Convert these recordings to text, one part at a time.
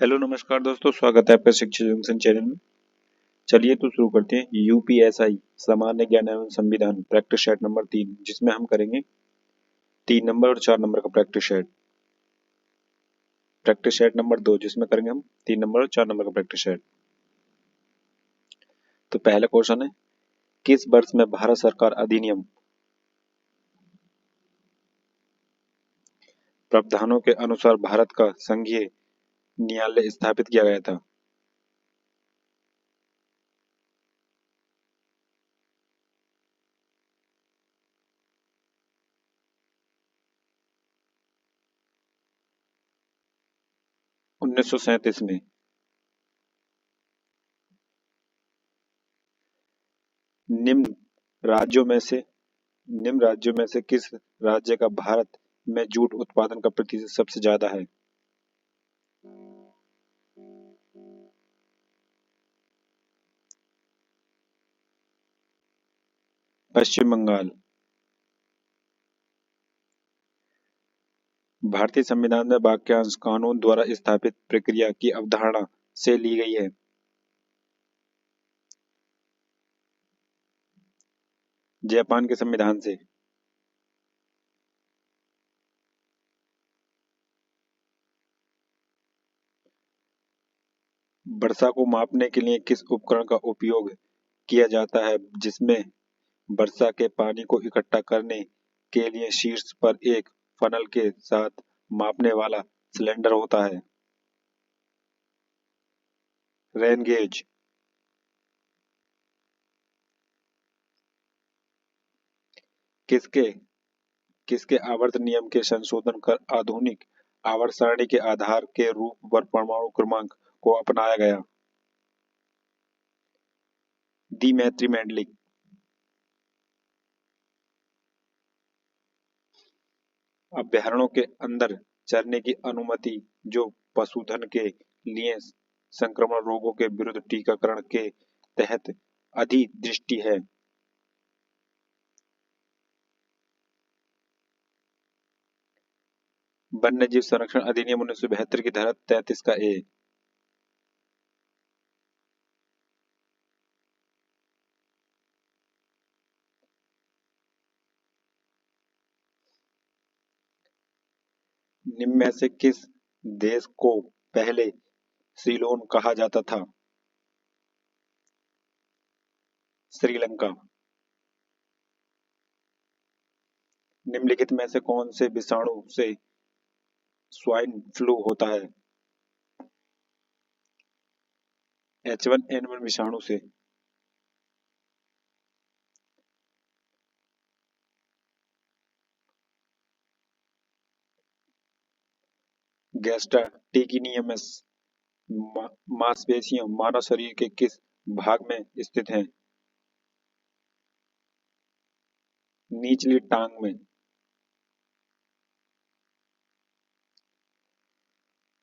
Hello नमस्कार दोस्तों, स्वागत है आपका शिक्षा जंक्शन चैनल में। चलिए तो शुरू करते हैं। यूपीएसआई सामान्य ज्ञान एवं संविधान प्रैक्टिस सेट नंबर 3, जिसमें हम करेंगे 3 नंबर और 4 नंबर का practice set. Practice set number 2, जिसमें करेंगे हम 3 नंबर और 4 नंबर का प्रैक्टिस सेट। तो पहला क्वेश्चन है, किस वर्ष में भारत सरकार अधिनियम प्रावधानों के अनुसार भारत का संघीय न्यायालय स्थापित किया गया था? उन्नीस सौ सैंतीस में। निम्न राज्यों में से निम्न राज्यों में से किस राज्य का भारत में जूट उत्पादन का प्रतिशत सबसे ज्यादा है? पश्चिम बंगाल। भारतीय संविधान में वाक्यांश कानून द्वारा स्थापित प्रक्रिया की अवधारणा से ली गई है। जापान के संविधान से। वर्षा को मापने के लिए किस उपकरण का उपयोग किया जाता है, जिसमें वर्षा के पानी को इकट्ठा करने के लिए शीर्ष पर एक फनल के साथ मापने वाला सिलेंडर होता है? Rain gauge. किसके किसके आवर्त नियम के संशोधन कर आधुनिक आवर्त सारणी के आधार के रूप पर परमाणु क्रमांक को अपनाया गया? दिमेत्री मेंडलिक। अभ्यारण्यों के अंदर चरने की अनुमति जो पशुधन के लिए संक्रमण रोगों के विरुद्ध टीकाकरण के तहत अधिदृष्टि है? वन्य जीव संरक्षण अधिनियम 1972 की धारा 33 का ए। निम्न में से किस देश को पहले सीलोन कहा जाता था? श्रीलंका। निम्नलिखित में से कौन से विषाणु से स्वाइन फ्लू होता है? H1N1 विषाणु से। गैस्ट्राटिकिनियमस मांसपेशियां मानव शरीर के किस भाग में स्थित हैं? निचली टांग में।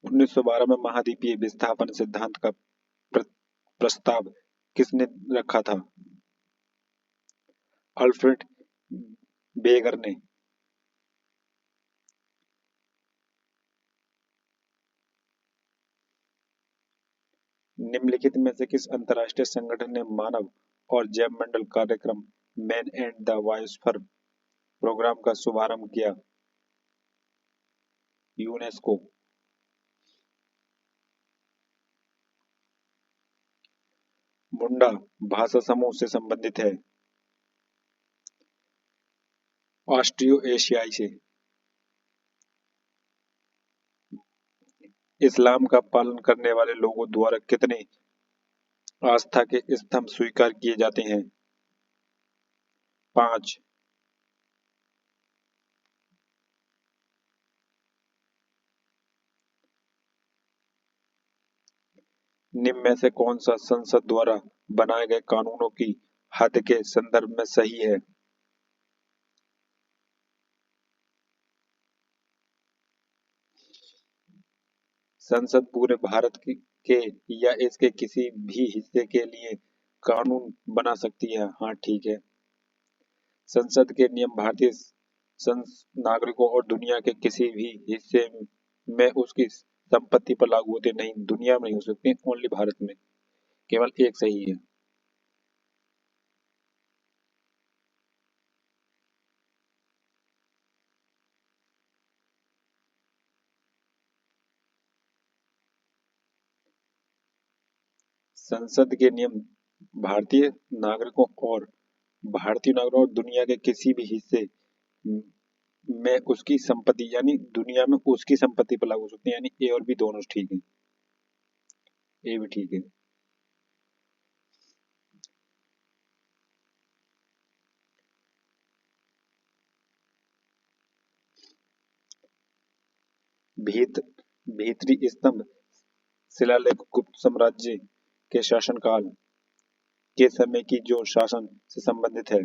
1912 में महाद्वीपीय विस्थापन सिद्धांत का प्र- प्रस्ताव किसने रखा था? अल्फ्रेड बेगर ने। निम्नलिखित में से किस अंतर्राष्ट्रीय संगठन ने मानव और जैव मंडल कार्यक्रम man and the biosphere programme का शुभारंभ किया? यूनेस्को। मुंडा भाषा समूह से संबंधित है? ऑस्ट्रियो एशियाई से। इस्लाम का पालन करने वाले लोगों द्वारा कितने आस्था के स्तंभ स्वीकार किए जाते हैं? 5। निम्न में से कौन सा संसद द्वारा बनाए गए कानूनों की हद के संदर्भ में सही है? संसद पूरे भारत के या इसके किसी भी हिस्से के लिए कानून बना सकती है। हाँ, ठीक है। संसद के नियम भारतीय नागरिकों और दुनिया के किसी भी हिस्से में उसकी संपत्ति पर लागू होते नहीं, दुनिया में नहीं हो सकते, ओनली भारत में। केवल एक सही है। संसद के नियम भारतीय नागरिकों और दुनिया के किसी भी हिस्से में उसकी संपत्ति यानी दुनिया में उसकी संपत्ति पर लागू हो सकते हैं, यानी ए और बी दोनों ठीक है। ए भी ठीक है। भीत भीतरी स्तंभ शिलालेख गुप्त साम्राज्य के शासनकाल के समय की जो शासन से संबंधित है,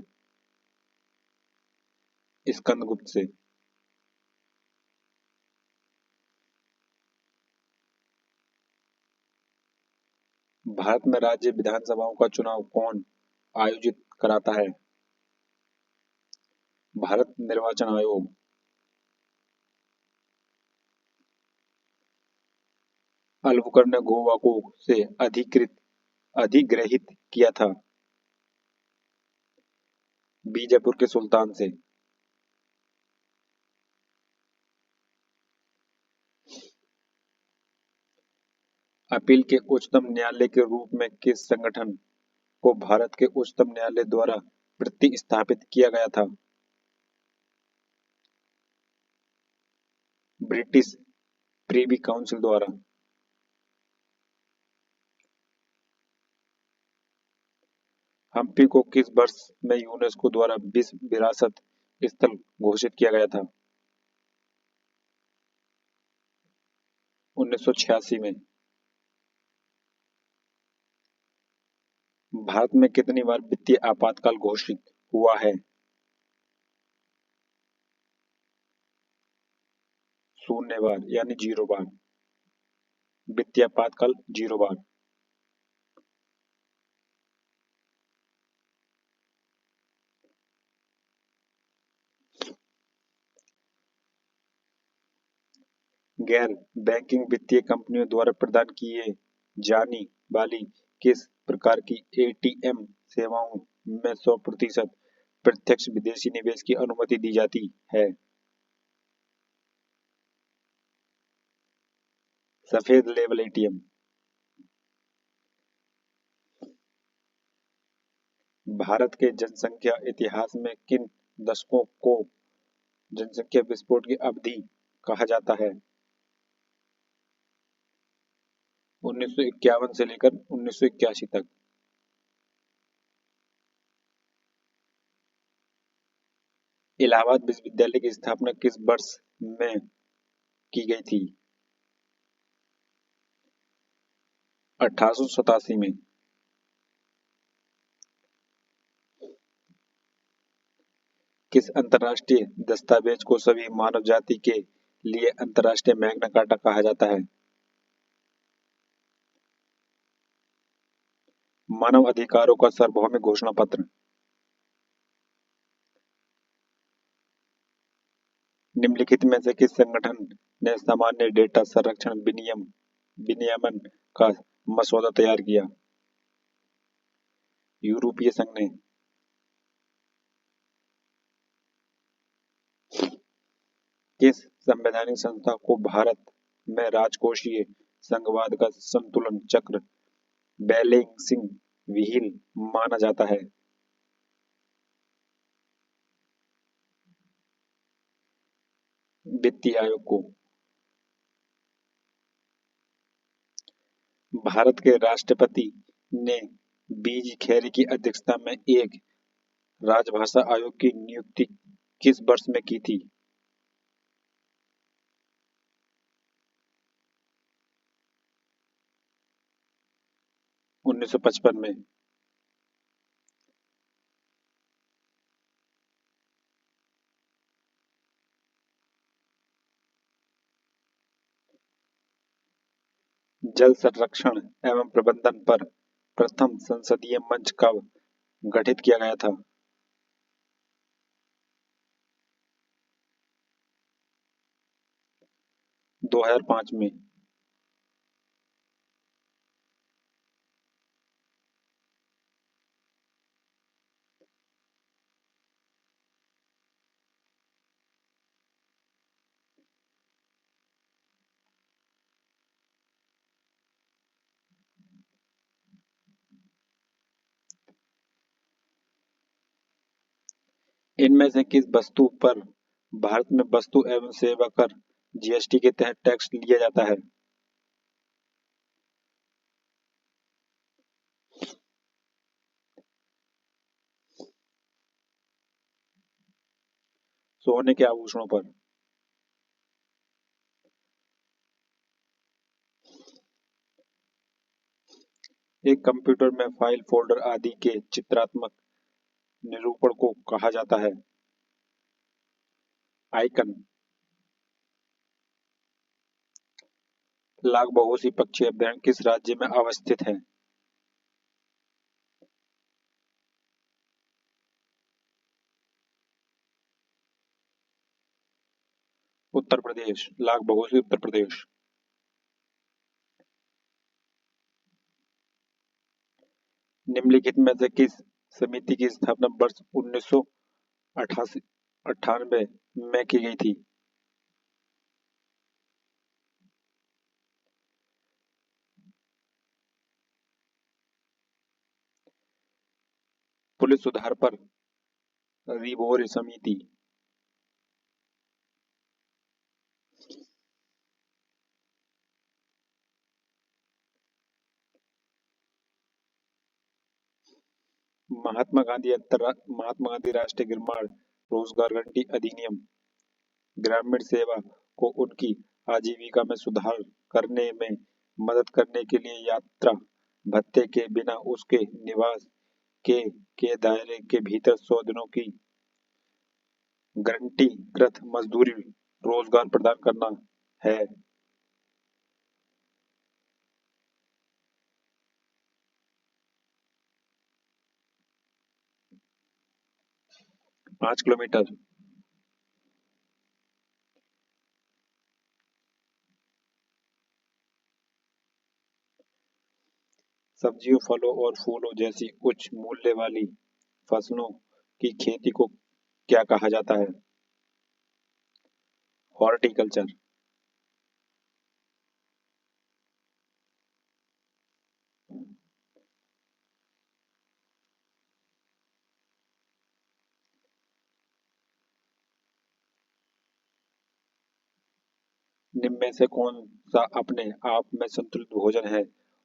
स्कंदगुप्त से। भारत में राज्य विधानसभाओं का चुनाव कौन आयोजित कराता है? भारत निर्वाचन आयोग। अल्बुकर्क ने गोवा को से अधिग्रहित किया था? बीजापुर के सुल्तान से। अपील के उच्चतम न्यायालय के रूप में किस संगठन को भारत के उच्चतम न्यायालय द्वारा प्रतिस्थापित किया गया था? ब्रिटिश प्रीवी काउंसिल द्वारा। हम्पी को किस वर्ष में यूनेस्को द्वारा विश्व विरासत स्थल घोषित किया गया था? 1986 में। भारत में कितनी बार वित्तीय आपातकाल घोषित हुआ है? 0 बार यानी 0 बार। वित्तीय आपातकाल 0 बार। गैर बैंकिंग वित्तीय कंपनियों द्वारा प्रदान किए जाने वाली किस प्रकार की एटीएम सेवाओं में 100% प्रत्यक्ष विदेशी निवेश की अनुमति दी जाती है? सफेद लेबल एटीएम। भारत के जनसंख्या इतिहास में किन दशकों को जनसंख्या विस्फोट की अवधि कहा जाता है? 1951 से लेकर 1981 तक। इलाहाबाद विश्वविद्यालय की स्थापना किस वर्ष में की गई थी? 1887 में। किस अंतर्राष्ट्रीय दस्तावेज को सभी मानव जाति के लिए अंतर्राष्ट्रीय मैग्ना कार्टा कहा जाता है? मानव अधिकारों का सार्वभौमिक घोषणा पत्र। निम्नलिखित में से किस संगठन ने सामान्य डेटा संरक्षण विनियमन का मसौदा तैयार किया? यूरोपीय संघ ने। किस संवैधानिक संस्था को भारत में राजकोषीय संघवाद का संतुलन चक्र बैलेंसिंग व्हील माना जाता है? वित्तीय आयोग को। भारत के राष्ट्रपति ने बीजी खैरी की अध्यक्षता में एक राजभाषा आयोग की नियुक्ति किस वर्ष में की थी? 1955 में। जल संरक्षण एवं प्रबंधन पर प्रथम संसदीय मंच कब गठित किया गया था? 2005 में। इनमें से किस वस्तु पर भारत में वस्तु एवं सेवा कर जीएसटी के तहत टैक्स लिया जाता है? सोने के आभूषणों पर। एक कंप्यूटर में फाइल, फोल्डर आदि के चित्रात्मक निरूपण को कहा जाता है? आइकन। लाल बहुसी पक्षी अभयारण्य किस राज्य में अवस्थित है? उत्तर प्रदेश। लाल बहुसी उत्तर प्रदेश। निम्नलिखित में से किस समिति की स्थापना वर्ष 1988 98 में की गई थी? पुलिस सुधार पर रिवोर समिति। महात्मा गांधी राष्ट्रीय ग्रामीण रोजगार गारंटी अधिनियम ग्रामीण सेवा को उनकी आजीविका में सुधार करने में मदद करने के लिए यात्रा भत्ते के बिना उसके निवास के दायरे के भीतर 100 दिनों की गारंटीकृत मजदूरी रोजगार प्रदान करना है। 5 किलोमीटर। सब्जियों, फलों और फूलों जैसी उच्च मूल्य वाली फसलों की खेती को क्या कहा जाता है? हॉर्टिकल्चर। निम्न में से कौन सा अपने आप में संतुलित भोजन है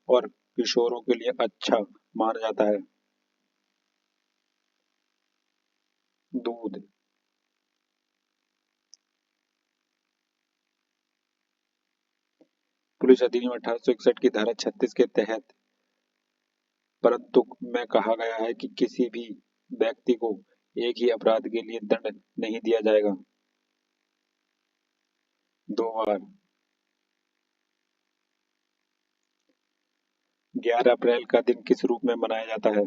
और किशोरों के लिए अच्छा माना जाता है? दूध। पुलिस अधिनियम 1861 की धारा 36 के तहत परंतु में कहा गया है कि किसी भी व्यक्ति को एक ही अपराध के लिए दंड नहीं दिया जाएगा। 2 बार। 11 अप्रैल का दिन किस रूप में मनाया जाता है?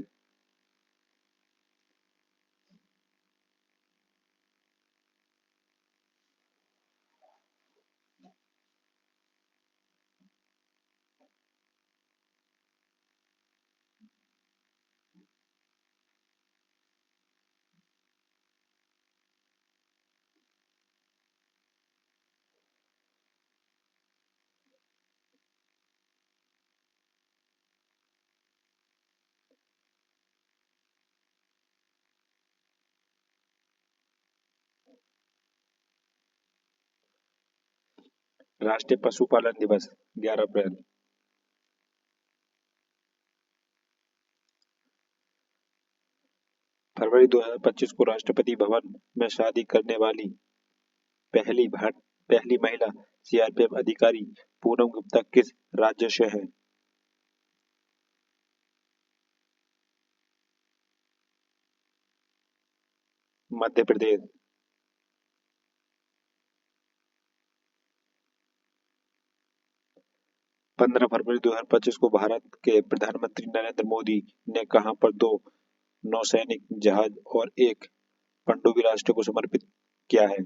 राष्ट्रीय पशुपालन दिवस 11 अप्रैल। फरवरी 2025 को राष्ट्रपति भवन में शादी करने वाली पहली भारत पहली महिला सीआरपीएफ अधिकारी पूनम गुप्ता किस राज्य से है? मध्य प्रदेश। 15 फरवरी 2025 को भारत के प्रधानमंत्री नरेंद्र मोदी ने कहां पर 2 नौसैनिक जहाज और एक पनडुब्बी राष्ट्र को समर्पित किया है?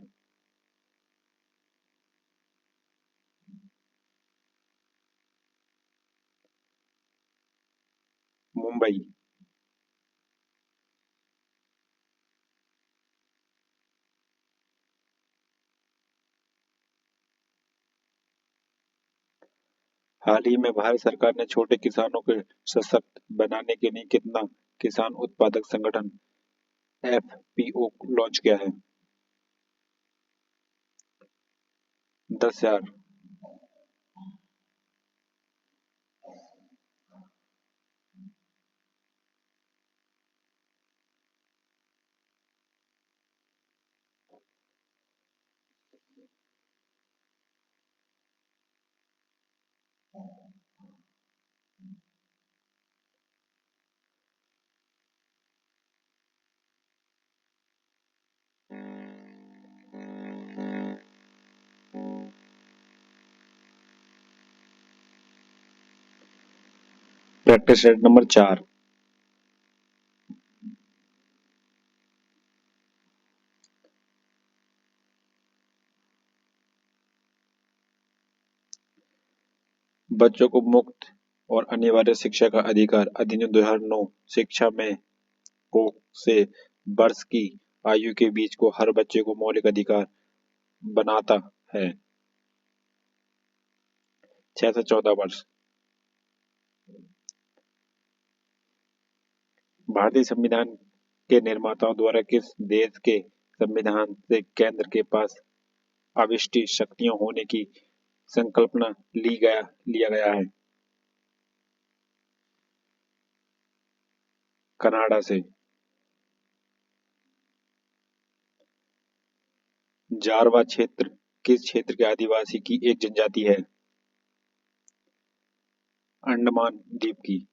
मुंबई। हाल ही में भारत सरकार ने छोटे किसानों को सशक्त बनाने के लिए कितना किसान उत्पादक संगठन एफपीओ लॉन्च किया है? 10,000। Practice set number 4। बच्चों को मुफ्त और अनिवार्य शिक्षा का अधिकार अधिनियम 2009 शिक्षा में को से वर्ष की आयु के बीच को हर बच्चे को मौलिक अधिकार बनाता है। 6 से 14 वर्ष। भारतीय संविधान के निर्माताओं द्वारा किस देश के संविधान से केंद्र के पास अविष्ट शक्तियां होने की संकल्पना लिया गया है? कनाडा से। जारवा क्षेत्र किस क्षेत्र के आदिवासी की एक जनजाति है? अंडमान द्वीप की।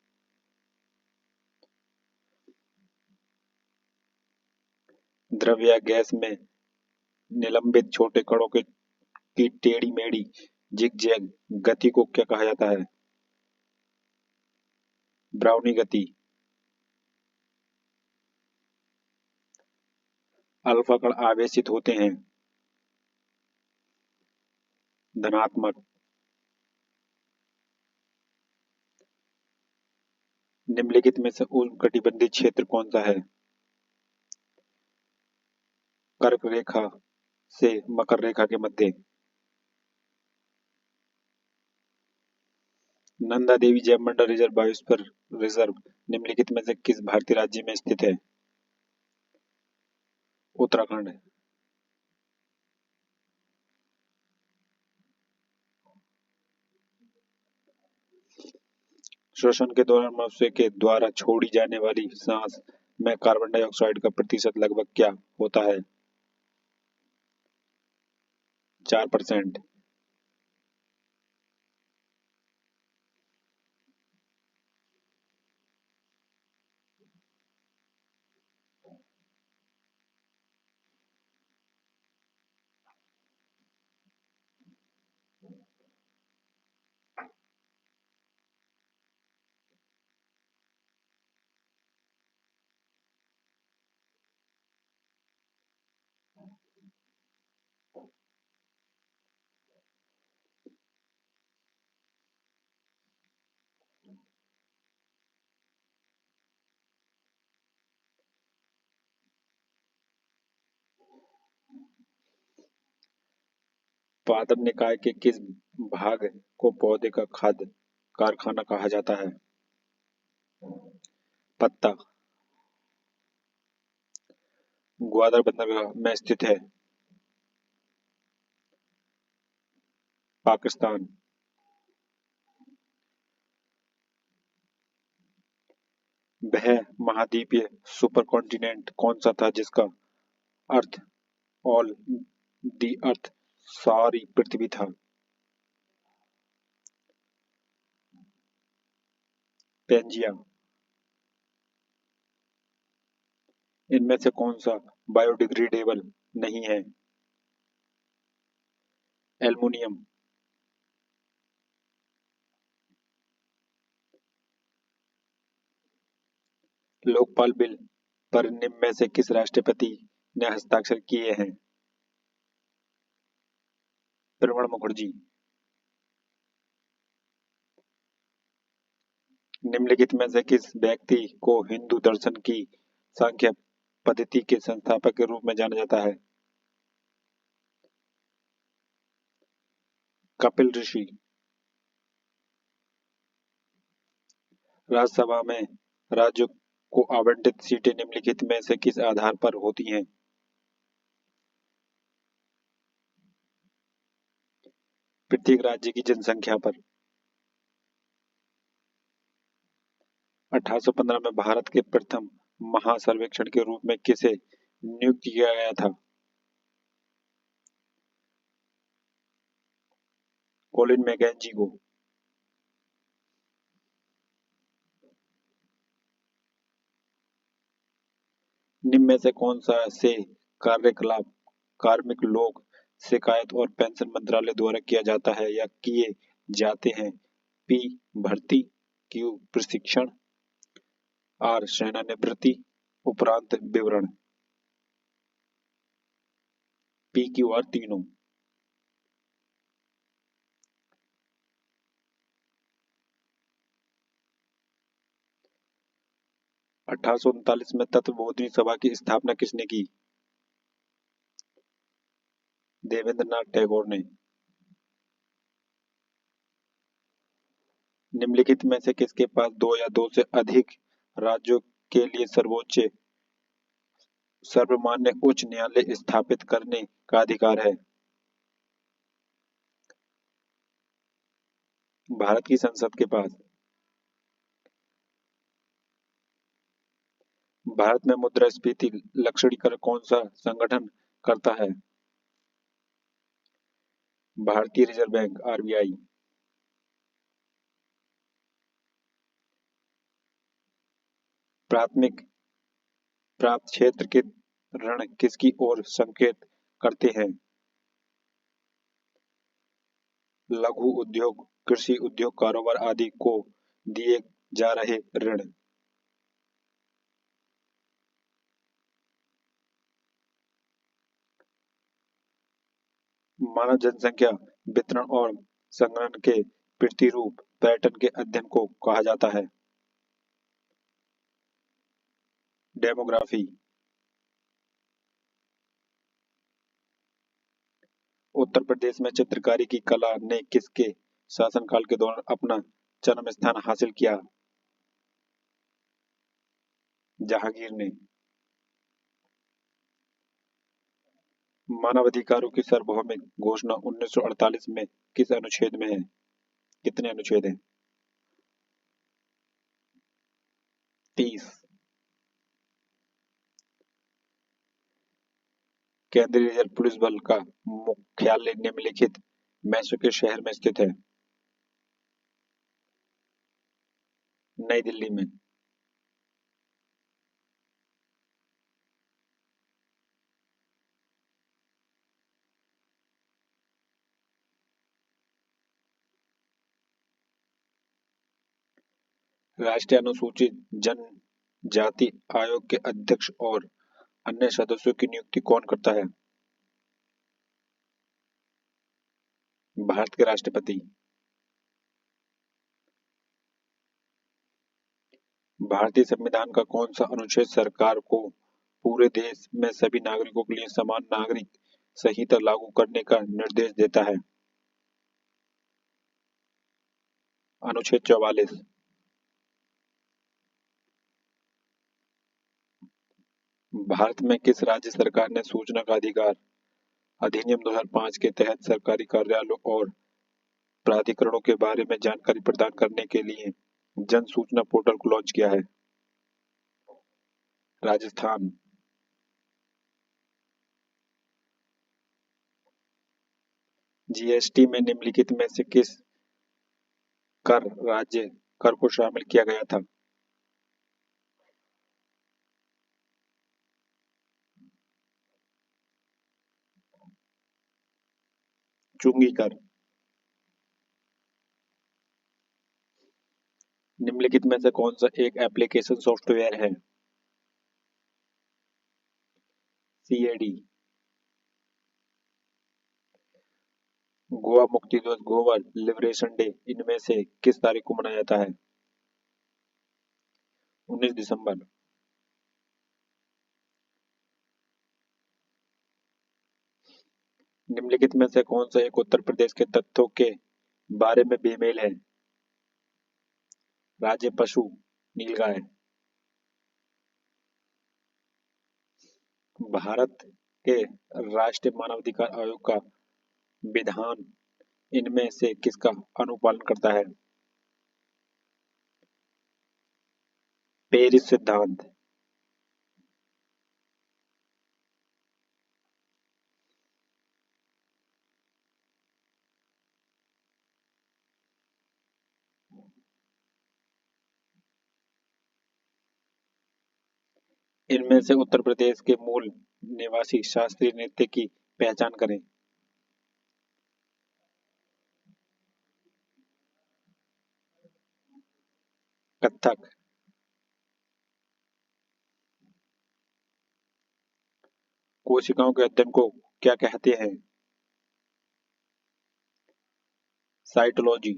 द्रव या गैस में निलंबित छोटे कणों की टेढ़ी मेढ़ी जिगजैग गति को क्या कहा जाता है? ब्राउनी गति। अल्फा कण आवेशित होते हैं। धनात्मक। निम्नलिखित में से उष्णकटिबंधीय क्षेत्र कौन सा है? कर्क रेखा से मकर रेखा के मध्य। नंदा देवी जैव मंडल रिजर्व बायोस्फीयर रिजर्व निम्नलिखित में से किस भारतीय राज्य में स्थित है? उत्तराखंड। श्वसन के दौरान मनुष्य के द्वारा छोड़ी जाने वाली सांस में कार्बन डाइऑक्साइड का प्रतिशत लगभग क्या होता है? 4%। पादप निकाय के किस भाग को पौधे का खाद्य कारखाना कहा जाता है? पत्ता। ग्वादर बंदरगाह में स्थित है? पाकिस्तान। वह महाद्वीपीय सुपरकॉन्टिनेंट कौन सा था जिसका अर्थ ऑल दी अर्थ सारी पृथ्वी था? पेंजिया। इनमें से कौन सा बायोडिग्रेडेबल नहीं है? एल्युमिनियम। लोकपाल बिल पर निम्न में से किस राष्ट्रपति ने हस्ताक्षर किए हैं? प्रणब मुखर्जी। निम्नलिखित में से किस व्यक्ति को हिंदू दर्शन की सांख्य पद्धति के संस्थापक के रूप में जाना जाता है? कपिल ऋषि। राज्यसभा में राज्यों को आवंटित सीटें निम्नलिखित में से किस आधार पर होती हैं? प्रत्येक राज्य की जनसंख्या पर। 1815 में भारत के प्रथम महासर्वेक्षण के रूप में किसे नियुक्त किया गया था? कॉलिन मैकेंजी को। निम्न में से कौन सा से कार्यकलाप कार्मिक लोक शिकायत और पेंशन मंत्रालय द्वारा किया जाता है या किए जाते हैं? पी भर्ती, क्यू प्रशिक्षण, आर सेवानिवृत्ति, उपरांत विवरण। पी क्यू आर तीनों। अठारह सौ उनतालीस में तत्वबोधिनी सभा की स्थापना किसने की? देवेंद्रनाथ टैगोर ने। निम्नलिखित में से किसके पास दो या दो से अधिक राज्यों के लिए सर्वोच्च सर्वमान्य उच्च न्यायालय स्थापित करने का अधिकार है? भारत की संसद के पास। भारत में मुद्रास्फीति लक्षणीकरण कौन सा संगठन करता है? भारतीय रिजर्व बैंक आरबीआई। प्राथमिक प्राप्त क्षेत्र के ऋण किसकी ओर संकेत करते हैं? लघु उद्योग, कृषि उद्योग, कारोबार आदि को दिए जा रहे ऋण। मानव जनसंख्या वितरण और संगणन के प्रतिरूप पैटर्न के अध्ययन को कहा जाता है? डेमोग्राफी। उत्तर प्रदेश में चित्रकारी की कला ने किसके शासनकाल के दौरान अपना जन्म स्थान हासिल किया? जहांगीर ने। मानवाधिकारों की सार्वभौमिक घोषणा 1948 में किस अनुच्छेद में है? कितने अनुच्छेद हैं? 30। केंद्रीय रिजर्व पुलिस बल का मुख्यालय निम्नलिखित में से किस शहर में स्थित है? नई दिल्ली में। राष्ट्रीय अनुसूचित जनजाति आयोग के अध्यक्ष और अन्य सदस्यों की नियुक्ति कौन करता है? भारत के राष्ट्रपति। भारतीय संविधान का कौन सा अनुच्छेद सरकार को पूरे देश में सभी नागरिकों के लिए समान नागरिक संहिता लागू करने का निर्देश देता है? अनुच्छेद 44। भारत में किस राज्य सरकार ने सूचना का अधिकार अधिनियम 2005 के तहत सरकारी कार्यालयों और प्राधिकरणों के बारे में जानकारी प्रदान करने के लिए जन सूचना पोर्टल को लॉन्च किया है? राजस्थान। जीएसटी में निम्नलिखित में से किस कर राज्य कर को शामिल किया गया था? चुंगी कर। निम्नलिखित में से कौन सा एक एप्लीकेशन सॉफ्टवेयर है? सीएडी। गोवा मुक्ति दिवस, गोवा लिबरेशन डे इनमें से किस तारीख को मनाया जाता है? 19 दिसंबर। निम्नलिखित में से कौन सा एक उत्तर प्रदेश के तथ्यों के बारे में बेमेल है? राज्य पशु नीलगाय। भारत के राष्ट्रीय मानवाधिकार आयोग का विधान इनमें से किसका अनुपालन करता है? पेरिस सिद्धांत। इनमें से उत्तर प्रदेश के मूल निवासी शास्त्रीय नृत्य की पहचान करें। कथक। कोशिकाओं के अध्ययन को क्या कहते हैं? साइटोलॉजी।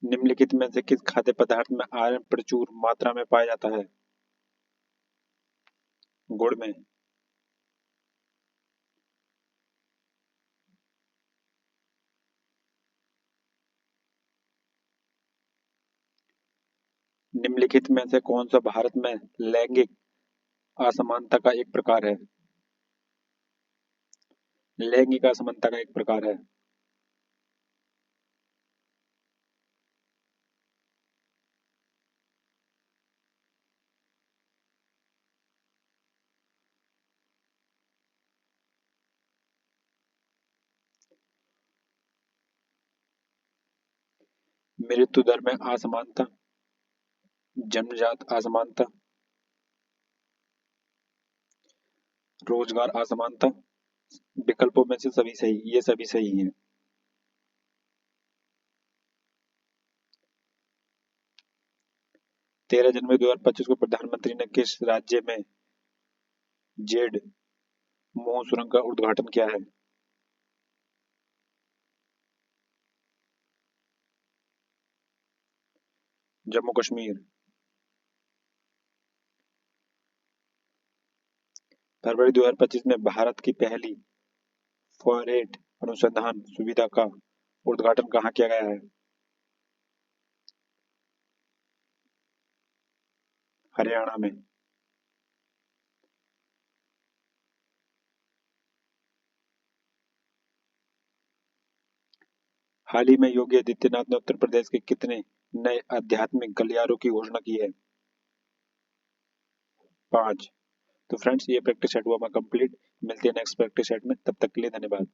निम्नलिखित में से किस खाद्य पदार्थ में आयरन प्रचुर मात्रा में पाया जाता है? गुड़ में। निम्नलिखित में से कौन सा भारत में लैंगिक असमानता का एक प्रकार है? लैंगिक असमानता का एक प्रकार है। मृत्यु दर में असमानता, जन्मजात असमानता, रोजगार असमानता, विकल्पों में से सभी सही, ये सभी सही हैं। 13 जनवरी 2025 को प्रधानमंत्री ने किस राज्य में जेड मोह सुरंग का उद्घाटन किया है? जम्मू कश्मीर। फरवरी 2025 में भारत की पहली फॉरेट अनुसंधान सुविधा का उद्घाटन कहाँ किया गया है? हरियाणा में। हाल ही में योगी आदित्यनाथ ने उत्तर प्रदेश के कितने नए आध्यात्मिक गलियारों की घोषणा की है? 5। तो फ्रेंड्स, ये प्रैक्टिस सेट हुआ हमारा कंप्लीट। मिलते हैं नेक्स्ट प्रैक्टिस सेट में, तब तक के लिए धन्यवाद।